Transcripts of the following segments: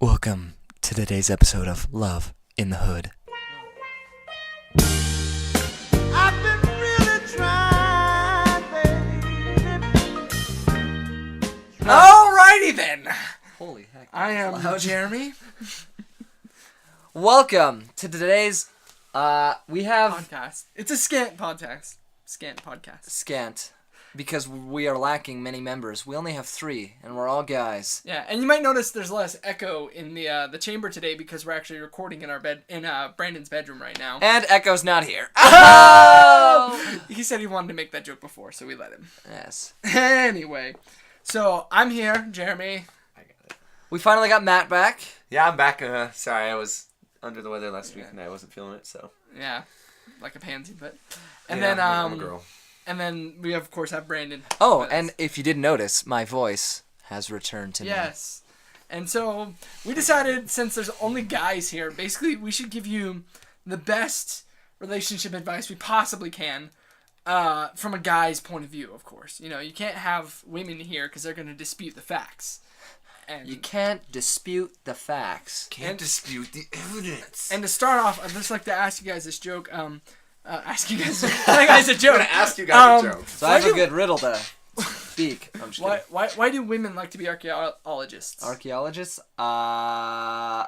Welcome to today's episode of Love in the Hood. I've been really trying, baby. Alrighty then. Holy heck. I am Jeremy. Welcome to today's, we have podcast. It's a scant podcast. Scant podcast. scant, because we are lacking many members. We only have 3, and we're all guys. Yeah, and you might notice there's less echo in the chamber today because we're actually recording in our bed in Brandon's bedroom right now. And Echo's not here. Oh! He said he wanted to make that joke before, so we let him. Yes. Anyway, so I'm here, Jeremy. I got it. We finally got Matt back. Yeah, I'm back. Sorry, I was under the weather last week and I wasn't feeling it, so. Yeah, like a pansy, but. And Yeah, then I'm a girl. And then we of course have Brandon. Oh, with us. and if you didn't notice, my voice has returned to me. Yes. And so we decided, since there's only guys here, basically we should give you the best relationship advice we possibly can from a guy's point of view, of course. You know, you can't have women here because they're going to dispute the facts. And You can't dispute the facts. Can't dispute the evidence. And to start off, I'd just like to ask you guys this joke. Ask you guys a joke. I'm gonna ask you guys a joke. So I have a good riddle to speak. I'm just kidding. Why do women like to be archaeologists? Archaeologists? I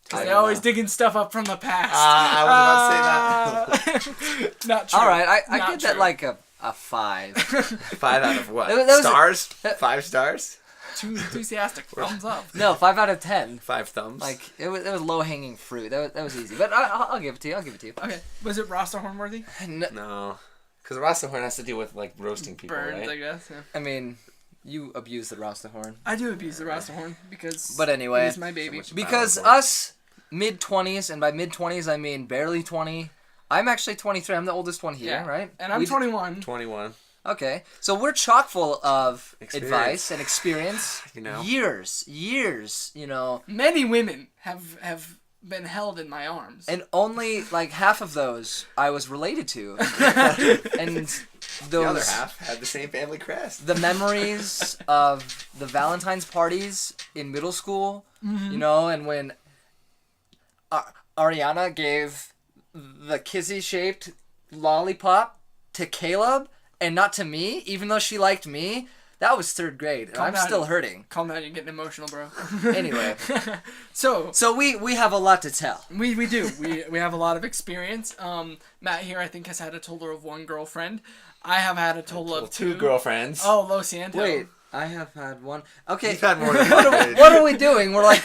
Because don't they're always know. digging stuff up from the past. I was about to say that. Not true. All right, I Not give that true. like a 5. 5 out of what? That was- Stars? 5 stars? Too enthusiastic. Thumbs up. No, 5 out of 10. 5 thumbs? Like it was low hanging fruit. That was easy. But I'll give it to you. I'll give it to you. Okay. Was it roster horn worthy? No. Because Rasta Horn has to deal with, like, roasting people, Burns, I right? guess. Yeah. I mean, you abuse the Rasta horn. I do abuse the roster horn because But anyway, it is my baby. So much- because Valid point. us mid-20s, and by mid-20s I mean barely 20. I'm actually 23. I'm the oldest one here, Yeah. right? And I'm We- 21. 21. Okay, so we're chock full of Experience. advice and experience. You know? Years, you know. Many women have been held in my arms. And only like half of those I was related to. And those, The other half had the same family crest. the memories of the Valentine's parties in middle school, you know, and when Ariana gave the kizzy-shaped lollipop to Caleb and not to me, even though she liked me. That was 3rd grade, and Calm I'm down. still hurting. Calm down, you're getting emotional, bro. Anyway. So We have a lot to tell. we do. We have a lot of experience. Matt here, I think, has had a total of 1 girlfriend. I have had a total of 2 girlfriends. Oh, Lo Santo. Wait, I have had 1. Okay. You've had more than What are we doing? We're like,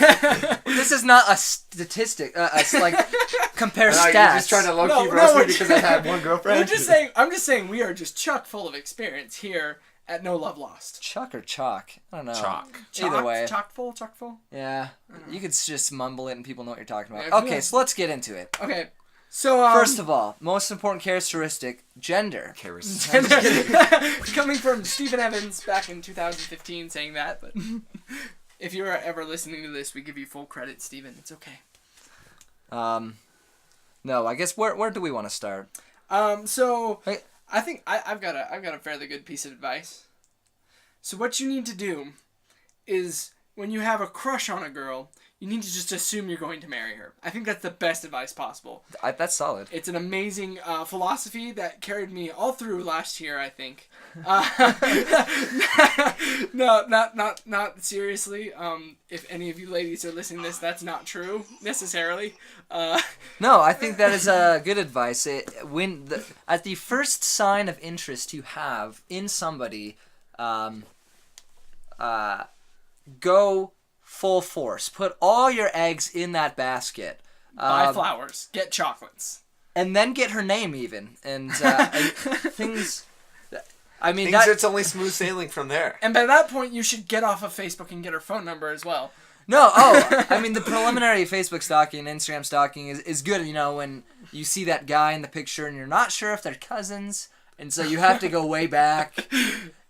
this is not a statistic. Like, compare No, stats. you're just trying to low-key No, roast no, me because I had 1 girlfriend? I'm just saying we are just chock full of experience here at No Love Lost. Chuck or chalk? I don't know. Chalk. Either way. Chock full. Yeah. You could just mumble it and people know what you're talking about. Yeah, Okay, yeah. so let's get into it. Okay. So First of all, most important characteristic, gender. coming from Stephen Evans back in 2015 saying that, but if you're ever listening to this, we give you full credit, Stephen. It's okay. No, I guess where do we want to start? So Hey. I think I've got a fairly good piece of advice. So what you need to do is when you have a crush on a girl, you need to just assume you're going to marry her. I think that's the best advice possible. That's solid. It's an amazing philosophy that carried me all through last year, I think. No, not seriously. If any of you ladies are listening to this, that's not true necessarily. No, I think that is good advice. At the first sign of interest you have in somebody, go full force. Put all your eggs in that basket. Buy flowers, get chocolates. And then get her name even. And things... I mean, It's only smooth sailing from there. And by that point, you should get off of Facebook and get her phone number as well. No, I mean, the preliminary Facebook stalking and Instagram stalking is good, you know, when you see that guy in the picture and you're not sure if they're cousins, and so you have to go way back.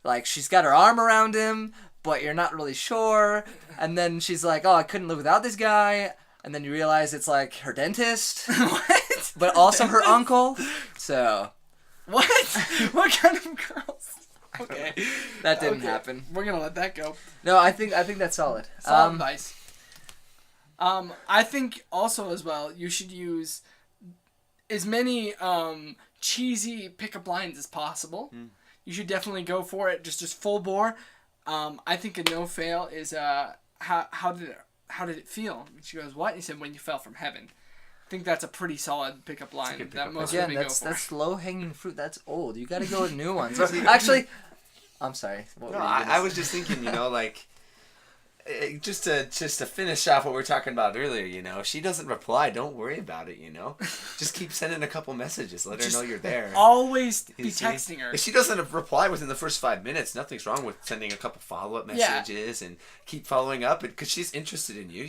Like, she's got her arm around him, but you're not really sure, and then she's like, oh, I couldn't live without this guy, and then you realize it's, like, her dentist, What? but also her uncle, so... What? What kind of girls? Okay. That didn't Okay. happen. We're gonna let that go. No, I think that's solid. Solid advice. I think also as well, you should use as many cheesy pickup lines as possible. You should definitely go for it, just full bore. I think a no fail is how did it feel? And she goes, what? And he said, when you fell from heaven. I think that's a pretty solid pickup line that most women go for. That's low hanging fruit. That's old. You got to go with new ones. Actually, I'm sorry. No, I was just thinking, just to finish off what we were talking about earlier, if she doesn't reply, don't worry about it, Just keep sending a couple messages. Let her know you're there. Always be texting her. If she doesn't reply within the first 5 minutes, nothing's wrong with sending a couple follow-up messages and keep following up because she's interested in you.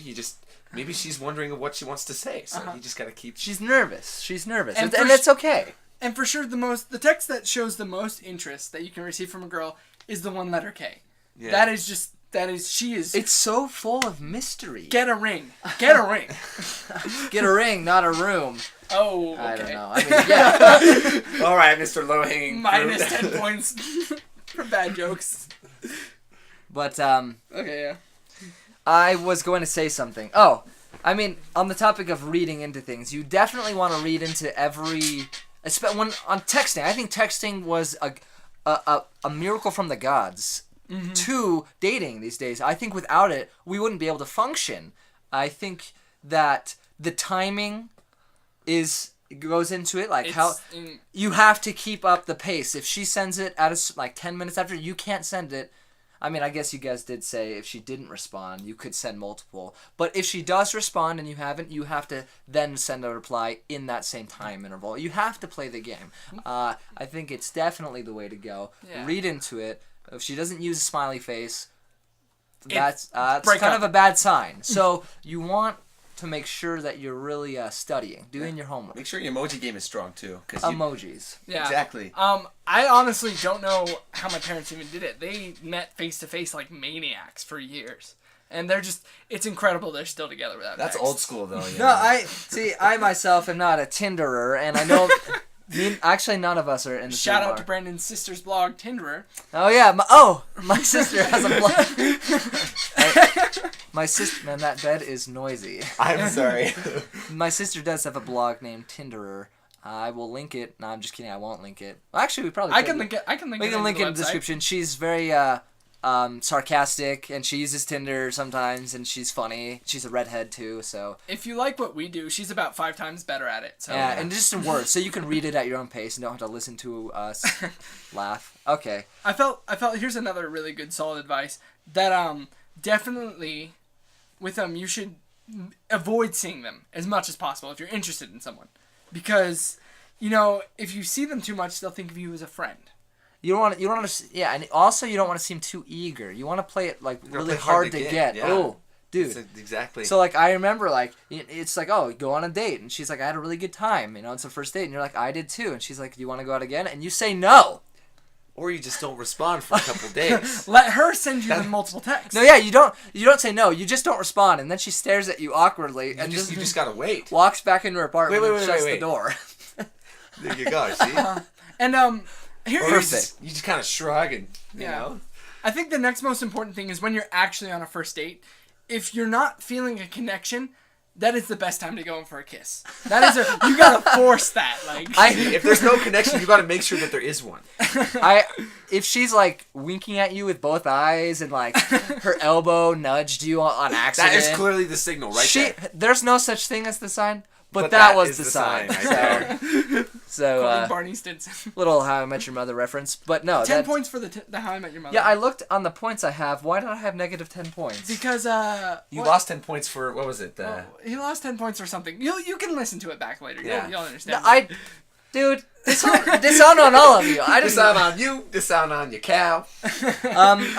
Maybe she's wondering what she wants to say, so you just got to keep... She's nervous. And it's okay. And for sure, the text that shows the most interest that you can receive from a girl is the one letter K. Yeah. She is... It's so full of mystery. Get a ring. Get a ring. Get a ring, not a room. Oh, okay. I don't know. Yeah. All right, Mr. Low-Hanging Minus 10 points for bad jokes. But, okay, yeah. I was going to say something. Oh, on the topic of reading into things, you definitely want to read into every... When on texting, I think texting was a miracle from the gods to dating these days. I think without it, we wouldn't be able to function. I think that the timing goes into it, you have to keep up the pace. If she sends it at 10 minutes after, you can't send it. I guess you guys did say if she didn't respond, you could send multiple. But if she does respond and you haven't, you have to then send a reply in that same time interval. You have to play the game. I think it's definitely the way to go. Yeah. Read into it. If she doesn't use a smiley face, that's kind of a bad sign. So you want to make sure that you're really studying, doing your homework. Make sure your emoji game is strong too. Emojis. Yeah. Exactly. I honestly don't know how my parents even did it. They met face to face like maniacs for years. And it's incredible they're still together without That's text. old school though. No, I myself am not a Tinderer, and I know actually none of us are in the Shout same out to Brandon's sister's blog, Tinderer. Oh yeah, my sister has a blog. My sister, man, that bed is noisy. I'm sorry. My sister does have a blog named Tinderer. I will link it. No, I'm just kidding. I won't link it. Well, actually, we probably. I can link it. We can link it in the description. She's very sarcastic, and she uses Tinder sometimes, and she's funny. She's a redhead too, so. If you like what we do, she's about 5 times better at it. So. Yeah, and just in words, so you can read it at your own pace and don't have to listen to us laugh. Okay. I felt. Here's another really good, solid advice that definitely with them you should avoid seeing them as much as possible if you're interested in someone, because if you see them too much, they'll think of you as a friend. You don't want to, yeah, and also you don't want to seem too eager. You want to play it really hard to get. Yeah. Oh, dude. Exactly. So I remember it's go on a date, and she's like, I had a really good time. It's a first date, and you're like, I did too, and she's like, do you want to go out again? And you say no. Or you just don't respond for a couple days. Let her send you the multiple texts. No, yeah, you don't say no. You just don't respond, and then she stares at you awkwardly, and you just gotta wait. Walks back into her apartment and shuts the door. There you go. See. And Here's you just kind of shrug and you know. I think the next most important thing is when you're actually on a first date. If you're not feeling a connection, that is the best time to go in for a kiss. That is you gotta force that. If there's no connection, you gotta make sure that there is one. If she's winking at you with both eyes and her elbow nudged you on accident, that is clearly the signal, right there. There's no such thing as the sign. But that was the sign. Right there. So, Barney Stinson. Little How I Met Your Mother reference. But no. 10 points for the How I Met Your Mother. Yeah, I looked on the points I have. Why did I have negative 10 points? Because, you lost 10 points for, what was it? He lost 10 points for something. You can listen to it back later. Yeah. You'll understand. No, dude, disown on all of you. Disown on you, disown on your cow.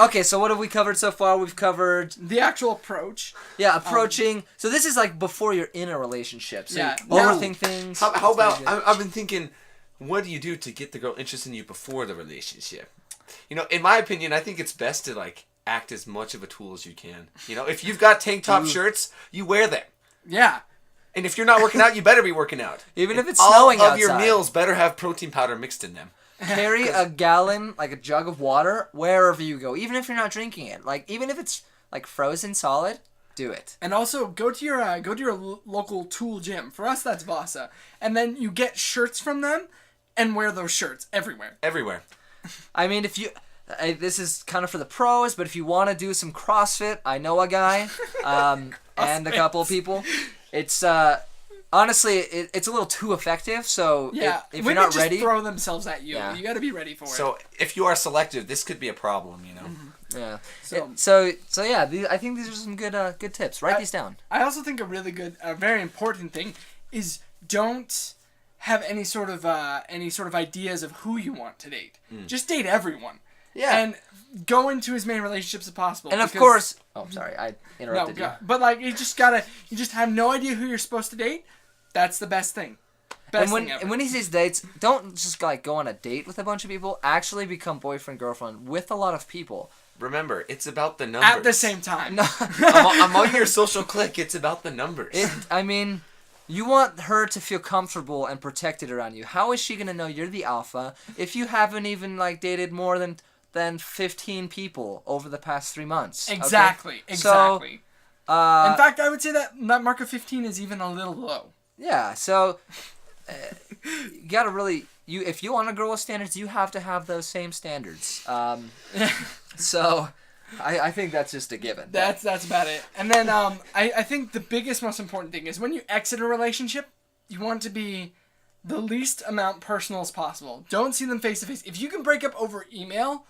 Okay, so what have we covered so far? We've covered the actual approach. Yeah, approaching. So this is before you're in a relationship. So yeah. You overthink things. How about, I've been thinking, what do you do to get the girl interested in you before the relationship? In my opinion, I think it's best to act as much of a tool as you can. If you've got tank top shirts, you wear them. Yeah. And if you're not working out, you better be working out. Even if it's snowing outside. All of your meals better have protein powder mixed in them. Carry a gallon, a jug of water, wherever you go. Even if you're not drinking it. Even if it's, frozen solid, do it. And also go to your local tool gym. For us, that's Vasa. And then you get shirts from them and wear those shirts everywhere. Everywhere. I mean, if you, this is kind of for the pros, but if you want to do some CrossFit, I know a guy, and a couple of people. It's honestly, it's a little too effective. So Yeah, if you're not just ready, throw themselves at you. Yeah. You got to be ready for it. So if you are selective, this could be a problem, you know. yeah. So- So yeah, I think these are some good tips. Write these down. I also think a very important thing is don't have any sort of ideas of who you want to date. Just date everyone. Yeah. And go into as many relationships as possible. And of because- course, oh, sorry, I no, interrupted you. but like you just have no idea who you're supposed to date. That's the best thing. Best thing ever. And when he says dates, don't just like go on a date with a bunch of people. Actually, become boyfriend girlfriend with a lot of people. Remember, it's about the numbers. At the same time. No, Among your social clique, it's about the numbers. I mean, you want her to feel comfortable and protected around you. How is she gonna know you're the alpha if you haven't even like dated more than 15 people over the past 3 months? Okay? Exactly. So, In fact, I would say that mark of 15 is even a little low. yeah. So you gotta really if you want a girl with standards, you have to have those same standards. So I think that's just a given. That's about it. And then I think the biggest, most important thing is when you exit a relationship, you want to be the least amount personal as possible. Don't see them face to face. If you can break up over email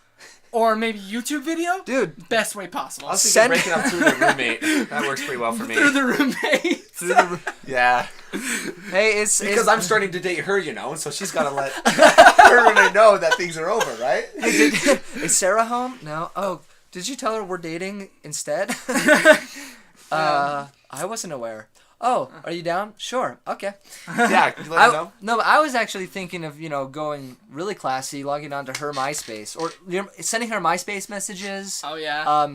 or maybe YouTube video, Dude, best way possible. I was thinking breaking up through the roommate. That works pretty well for me. Through the roommate. Yeah. hey, it's Because I'm starting to date her, you know, so she's got to let her and I know that things are over, right? Is Sarah home? No. Oh, did you tell her we're dating instead? I wasn't aware. Oh, are you down? Sure. Okay. Yeah, can you let her know? No, but I was actually thinking of, going really classy, logging onto her MySpace, or sending her MySpace messages. Oh, yeah.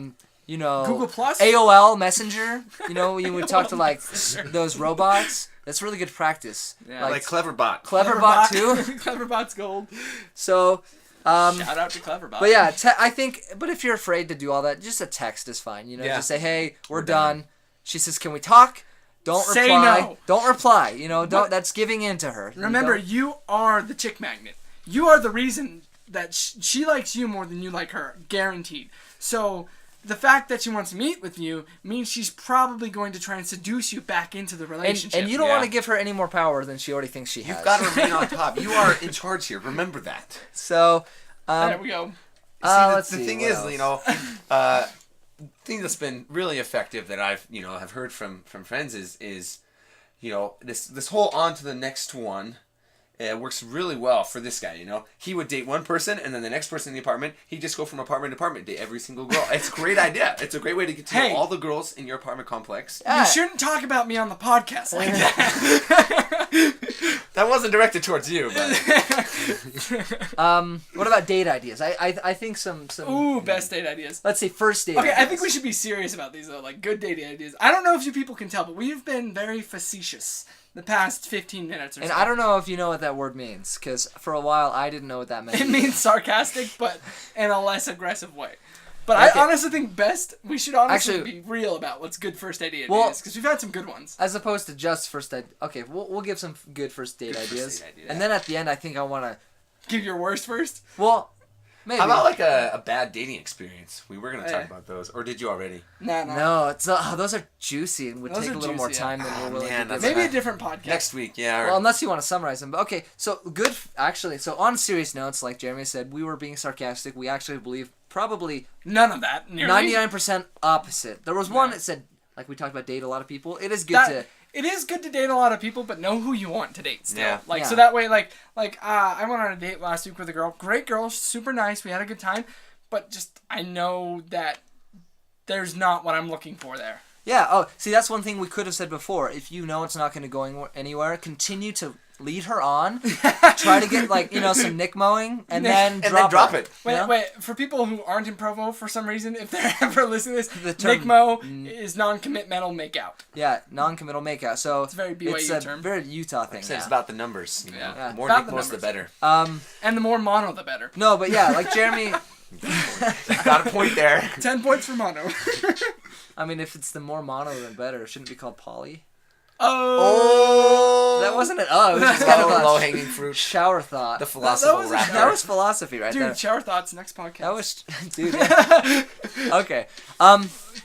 Google Plus? AOL Messenger. You would talk to like those robots. That's really good practice. Yeah. Like Cleverbot. Cleverbot too. Cleverbot's gold. So, Shout out to Cleverbot. but yeah, I think. But if you're afraid to do all that, just a text is fine. Yeah. Just say, "Hey, we're done." She says, "Can we talk?" Don't Say reply. no. Don't reply. Don't. That's giving in to her. Remember, You don't- you are the chick magnet. You are the reason that she likes you more than you like her. Guaranteed. So the fact that she wants to meet with you means she's probably going to try and seduce you back into the relationship. and you don't Yeah. want to give her any more power than she already thinks she has. You've got to remain on top. You are in charge here. Remember that. So, There we go. let's The see, thing what is, else? thing that's been really effective that I've have heard from friends is this whole on to the next one works really well for this guy. He would date one person and then the next person in the apartment he'd just go from apartment to apartment, date every single girl. It's a great idea. It's a great way to get to Hey. know all the girls in your apartment complex. Yeah. You shouldn't talk about me on the podcast like that. That wasn't directed towards you, but What about date ideas? I think some. Ooh, best date ideas. Let's say first date. Okay, ideas. I think we should be serious about these though, like good dating ideas. I don't know if you people can tell, but we've been very facetious the past 15 minutes or so. And I don't know if you know what that word means, because for a while I didn't know what that meant. It means sarcastic, but in a less aggressive way. But Okay. I honestly think we should honestly Actually- be real about what's good first date ideas, Well- because we've had some good ones. As opposed to just first date. Okay, we'll give some good first date Good first ideas. date ideas. And then at the end, I think I want to. Give your worst first. Well, maybe. how about like a bad dating experience? We were gonna talk Yeah. about those, or did you already? No. No, it's those are juicy and would Those take are a little more juicy, time yeah. than we're willing man, to give. that's Maybe back. a different podcast. Next week, yeah. Or, Well, unless you want to summarize them. But okay, so good. Actually, so on serious notes, like Jeremy said, we were being sarcastic. We actually believe probably None of that. Nearly. 99% opposite. There was one that said, like we talked about, date a lot of people. It is good That- It is good to date a lot of people, but know who you want to date still. Yeah. Like Yeah. so that way, I went on a date last week with a girl. Great girl, super nice. We had a good time, but just I know that there's not what I'm looking for there. Yeah. Oh, see, that's one thing we could have said before. If you know it's not going to go anywhere, continue to lead her on. Try to get some nick mowing, and then drop it. You know? Wait. For people who aren't in Provo for some reason, if they're ever listening to The this, term- NICMO is non-commitmental makeout. Yeah, non-committal makeout. So It's a very BYU term. very Utah thing. It's Yeah. about the numbers. Yeah. Yeah. The more About Nick the most, the numbers. better. And the more mono, the better. No, but yeah, like Jeremy. Got a point there. 10 points for mono. I mean, if it's the more mono, then better. Shouldn't it be called poly? Oh. That wasn't it. Oh, it was just kind of a low hanging fruit. shower thought. The philosophical was a rapper. That was philosophy right Dude, there. shower thoughts next podcast. That was, dude. Yeah. Okay.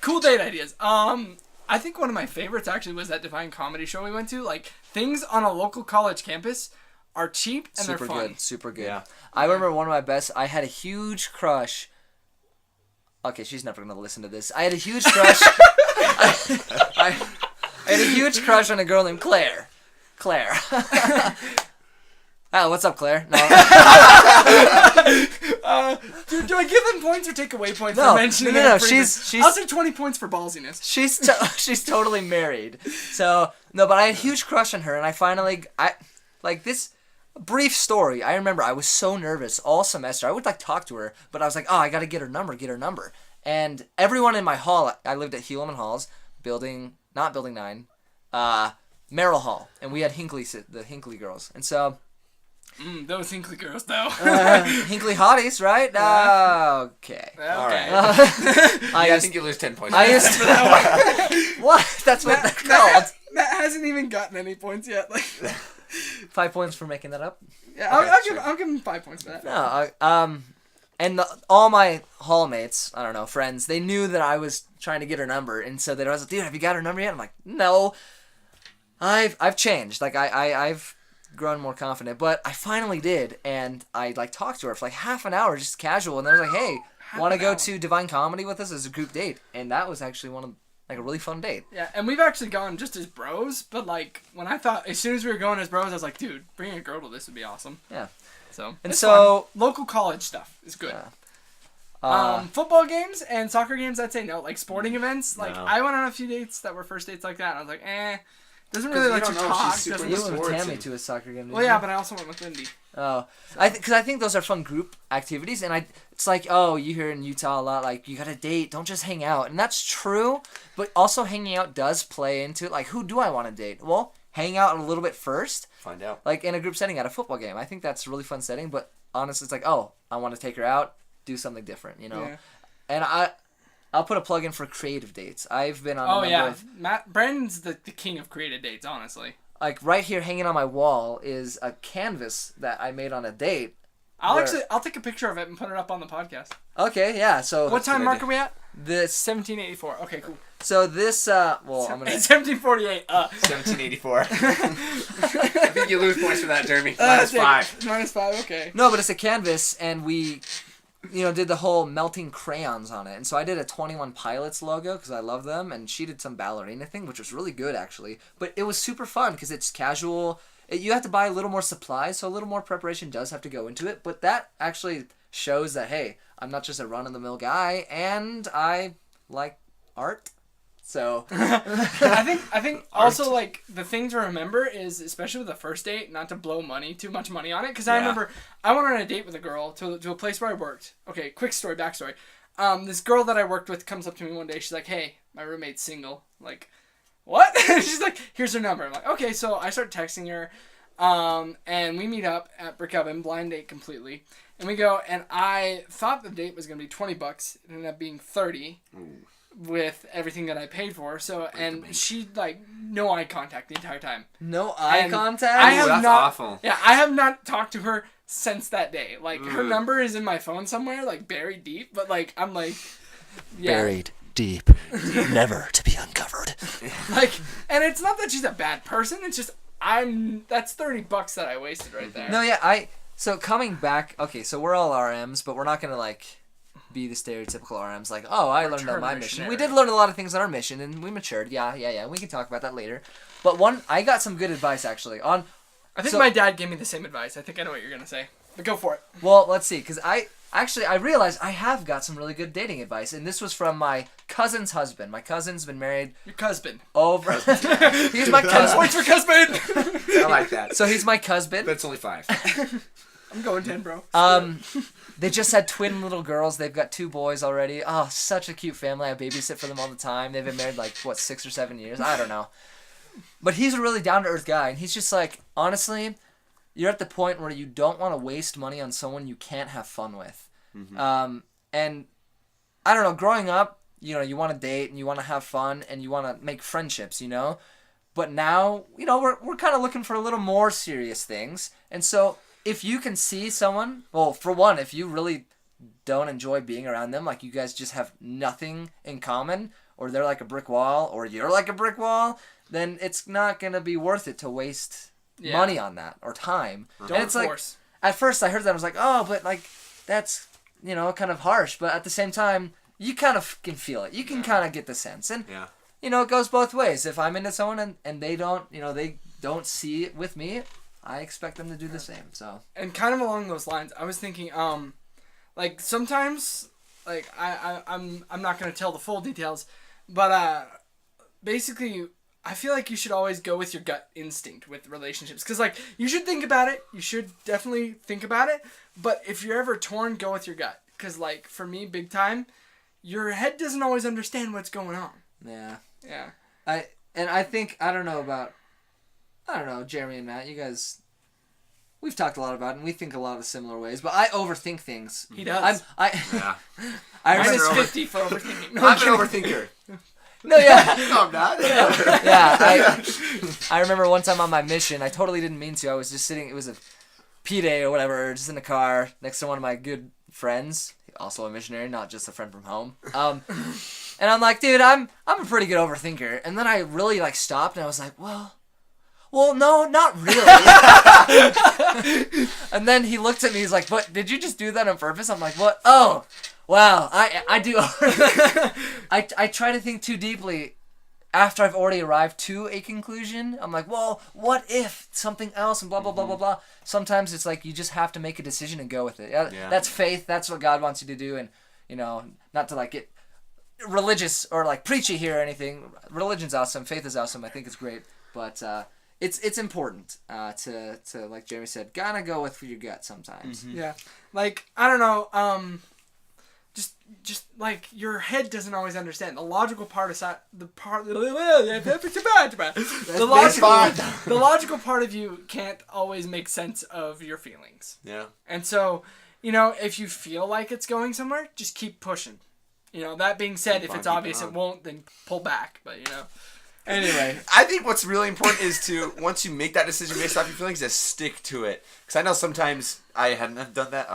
Cool date ideas. I think one of my favorites actually was that Divine Comedy show we went to. Like, things on a local college campus are cheap and Super they're fun. good. Super good. Yeah. I remember one of my best. I had a huge crush. Okay, she's never gonna listen to this. I had a huge crush. I had a huge crush on a girl named Claire. Claire. Oh, what's up, Claire? No. Do I give them points or take away points No, for mentioning no, it? she's- I'll take 20 points for ballsiness. She's totally married. So no, but I had a huge crush on her, and I finally like this brief story. I remember I was so nervous all semester. I would like talk to her, but I was like, oh, I gotta get her number. And everyone in my hall, I lived at Helaman Halls, not building 9, Merrill Hall, and we had the Hinkley girls, and so. Those Hinkley girls, though. Hinkley hotties, right? Okay. All right. I I think you lose 10 points. I used to. What? That's what they're called. Matt hasn't even gotten any points yet. Like, 5 points for making that up. yeah, Okay, I'll give him 5 points for that. No, and all my hallmates, I don't know, friends, they knew that I was trying to get her number, and so they was like, dude, have you got her number yet? I'm like, no. I've changed. Like, I've grown more confident, but I finally did, and I like talked to her for like half an hour, just casual, and I was like, hey, want to go to Divine Comedy with us as a group date? And that was actually like a really fun date. Yeah, and we've actually gone just as bros, but like when I thought as soon as we were going as bros, I was like, dude, bringing a girl to this would be awesome. Yeah. So And it's so- fun. Local college stuff is good. Yeah. Football games and soccer games, I'd say no. Like sporting events, like No. I went on a few dates that were first dates like that, and I was like, doesn't 'Cause really you let you don't know if she's talk. super Doesn't You into went with sports Tammy and- to a soccer game. Didn't well, yeah, you? but I also went with Lindy. Oh, because I think those are fun group activities, and it's like, oh, you hear in Utah a lot, like, you gotta date, don't just hang out, and that's true, but also hanging out does play into it. Like, who do I want to date? Well, hang out a little bit first, Find out. like in a group setting at a football game. I think that's a really fun setting, but honestly, it's like, oh, I want to take her out, do something different, you know. Yeah. And I'll put a plug in for creative dates. I've been on a Oh number yeah, of, Brandon's the king of creative dates, honestly. like right here hanging on my wall is a canvas that I made on a date. Where- I'll take a picture of it and put it up on the podcast. Okay, yeah. So What time good mark idea. are we at? this 1784. Okay, cool. well, I'm gonna 1748. 1784. I think you lose points for that, Jeremy. Minus 5. -5. Okay. no, but it's a canvas, and we, did the whole melting crayons on it, and so I did a 21 Pilots logo because I love them, and she did some ballerina thing, which was really good actually. But it was super fun because it's casual. You have to buy a little more supplies, so a little more preparation does have to go into it. But that actually shows that, hey, I'm not just a run-of-the-mill guy, and I like art. So I think also like the thing to remember is, especially with the first date, not to blow too much money on it. Because I Yeah. remember I went on a date with a girl to a place where I worked. Okay, quick story, backstory. This girl that I worked with comes up to me one day. She's like, "Hey, my roommate's single." I'm like, what? She's like, "Here's her number." I'm like, "Okay." So I start texting her, and we meet up at Brick Oven, blind date completely, and we go. And I thought the date was gonna be $20. It ended up being 30. With everything that I paid for, so and she like no eye contact the entire time. no eye And contact. I have that's not. awful. Yeah, I have not talked to her since that day. Like her number is in my phone somewhere, like buried deep. But like I'm like, yeah, Buried deep, never to be uncovered. like, and it's not that she's a bad person. It's just that's $30 that I wasted right there. No, yeah, so coming back, okay, so we're all RMs, but we're not gonna like be the stereotypical RMs like, oh, I learned on my mission. We missionary. did learn a lot of things on our mission, and we matured. Yeah. We can talk about that later. But I got some good advice actually on. I think so- my dad gave me the same advice. I think I know what you're gonna say, but go for it. Well, let's see, because I realized I have got some really good dating advice, and this was from my cousin's husband. My cousin's been married Your husband. over. He's my 10 cousin. points for husband. I like that. So he's my cousin. But it's only 5. I'm going 10, bro. They just had twin little girls. They've got 2 boys already. Oh, such a cute family. I babysit for them all the time. They've been married like, 6 or 7 years? I don't know. But he's a really down-to-earth guy, and he's just like, honestly, you're at the point where you don't want to waste money on someone you can't have fun with. And I don't know, growing up, you want to date and you want to have fun and you want to make friendships, But now, we're kind of looking for a little more serious things. And so if you can see someone, well, for one, if you really don't enjoy being around them, like you guys just have nothing in common, or they're like a brick wall, or you're like a brick wall, then it's not going to be worth it to waste money on that or time. Don't and it's force. At first I heard that, I was like, oh, but like that's, kind of harsh. But at the same time, you kind of can feel it. You can kind of get the sense. And, it goes both ways. If I'm into someone and they don't, they don't see it with me, I expect them to do the same. So. And kind of along those lines, I was thinking, like sometimes, like I'm not gonna tell the full details, but basically, I feel like you should always go with your gut instinct with relationships, because like you should think about it. You should definitely think about it. But if you're ever torn, go with your gut, because like for me, big time, your head doesn't always understand what's going on. Yeah. Yeah. I think I don't know, Jeremy and Matt, you guys. We've talked a lot about it, and we think a lot of similar ways, but I overthink things. He does. Yeah. I Minus remember 50 for overthinking. No, I'm an overthinker. No, yeah. No, I'm not. Yeah, I remember one time on my mission, I totally didn't mean to. I was just sitting, it was a P-Day or whatever, just in the car next to one of my good friends, also a missionary, not just a friend from home. And I'm like, dude, I'm a pretty good overthinker. And then I really like stopped and I was like, well, no, not really. And then he looked at me, he's like, what, did you just do that on purpose? I'm like, what? Oh, wow, I do. I try to think too deeply after I've already arrived to a conclusion. I'm like, well, what if something else and blah, blah, blah, blah, blah. Sometimes it's like you just have to make a decision and go with it. Yeah. That's faith. That's what God wants you to do. And, not to like get religious or like preachy here or anything. Religion's awesome. Faith is awesome. I think it's great. But it's important to like Jeremy said, gotta go with your gut sometimes. Mm-hmm. Yeah, like I don't know, just like your head doesn't always understand the logical part aside. The logical part of you can't always make sense of your feelings. Yeah. And so, if you feel like it's going somewhere, just keep pushing. That being said, if it's obvious it won't, then pull back. But Anyway, I think what's really important is to, once you make that decision based off your feelings, just stick to it. Because I know sometimes I hadn't done that.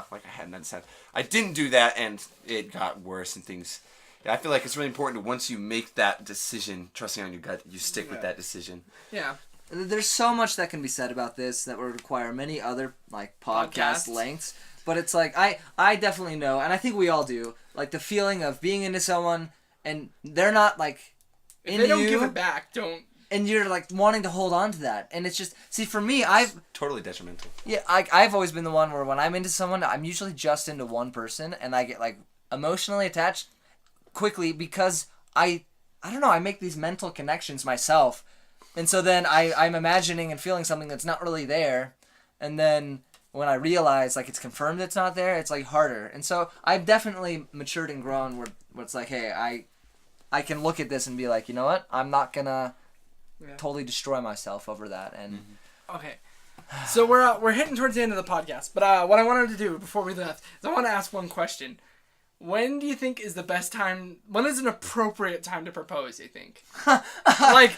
I didn't do that, and it got worse and things. Yeah, I feel like it's really important to, once you make that decision, trusting on your gut, you stick with that decision. Yeah. There's so much that can be said about this that would require many other like podcast lengths. But it's like, I definitely know, and I think we all do, like the feeling of being into someone, and they're not like... If they don't give it back, don't... And you're, like, wanting to hold on to that. And it's just... See, for me, It's totally detrimental. Yeah, I've always been the one where when I'm into someone, I'm usually just into one person, and I get, like, emotionally attached quickly because I don't know, I make these mental connections myself. And so then I'm imagining and feeling something that's not really there. And then when I realize, like, it's confirmed it's not there, it's, like, harder. And so I've definitely matured and grown where it's like, hey, I can look at this and be like, you know what? I'm not gonna totally destroy myself over that. And okay, so we're hitting towards the end of the podcast. But what I wanted to do before we left is I want to ask one question. When do you think is the best time? When is an appropriate time to propose? You think? like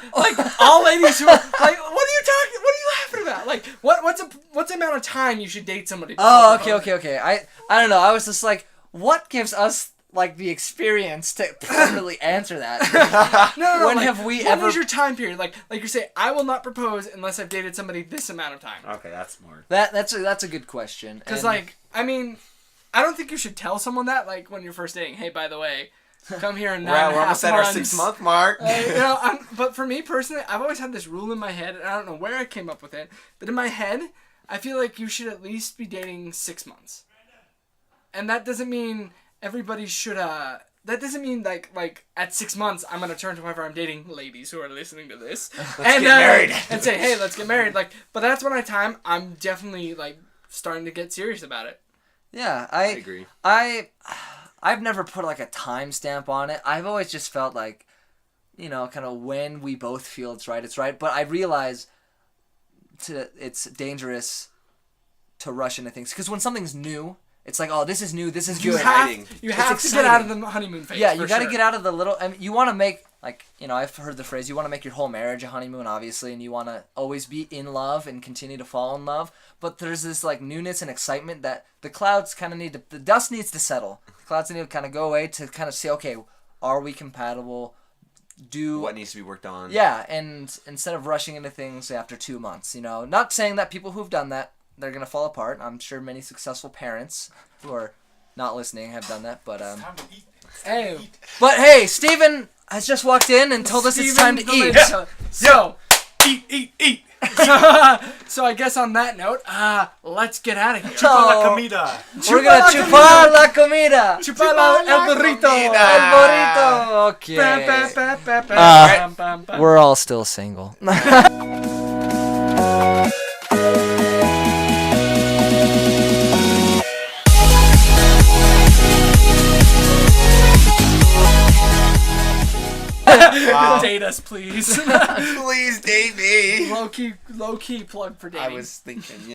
all ladies who are like, what are you talking? What are you laughing about? Like what's the amount of time you should date somebody? Oh, okay. I don't know. I was just like, what gives us like the experience to properly answer that? No. When like, have we when ever? is your time period? Like you say, I will not propose unless I've dated somebody this amount of time. Okay, that's smart. That's a good question. Because like, I mean, I don't think you should tell someone that like when you're first dating. Hey, by the way, come here in 9.5 months. We're almost at our 6-month mark. But for me personally, I've always had this rule in my head, and I don't know where I came up with it, but in my head, I feel like you should at least be dating 6 months. And that doesn't mean everybody should, that doesn't mean like at 6 months I'm going to turn to whoever I'm dating, ladies who are listening to this, get married. and say, hey, let's get married. Like, but that's when I'm definitely like starting to get serious about it. Yeah, I agree. I've never put like a timestamp on it. I've always just felt like, kind of when we both feel it's right. But I realize it's dangerous to rush into things, because when something's new, it's like, oh, this is new, this is You good. have, Exciting. you It's have to get out of exciting. the honeymoon phase. Yeah, you for got to sure. get out of the little. I mean, you want to make like, I've heard the phrase, you want to make your whole marriage a honeymoon, obviously, and you want to always be in love and continue to fall in love. But there's this like newness and excitement that the clouds kind of the dust needs to settle. The clouds need to kind of go away to kind of see, okay, are we compatible? What needs to be worked on? Yeah, and instead of rushing into things after 2 months, not saying that people who've done that, they're gonna fall apart. I'm sure many successful parents who are not listening have done that, but Time to eat. Hey, hey, Steven has just walked in and told us it's time to eat. So, Eat. so I guess on that note, let's get out of here. Chupa la Oh. comida. We're gonna chupar la comida. Chupar el burrito. El burrito. Okay. Bam, bam, bam. We're all still single. Date us, please. Please, Davey. Low key plug for dating. I was thinking.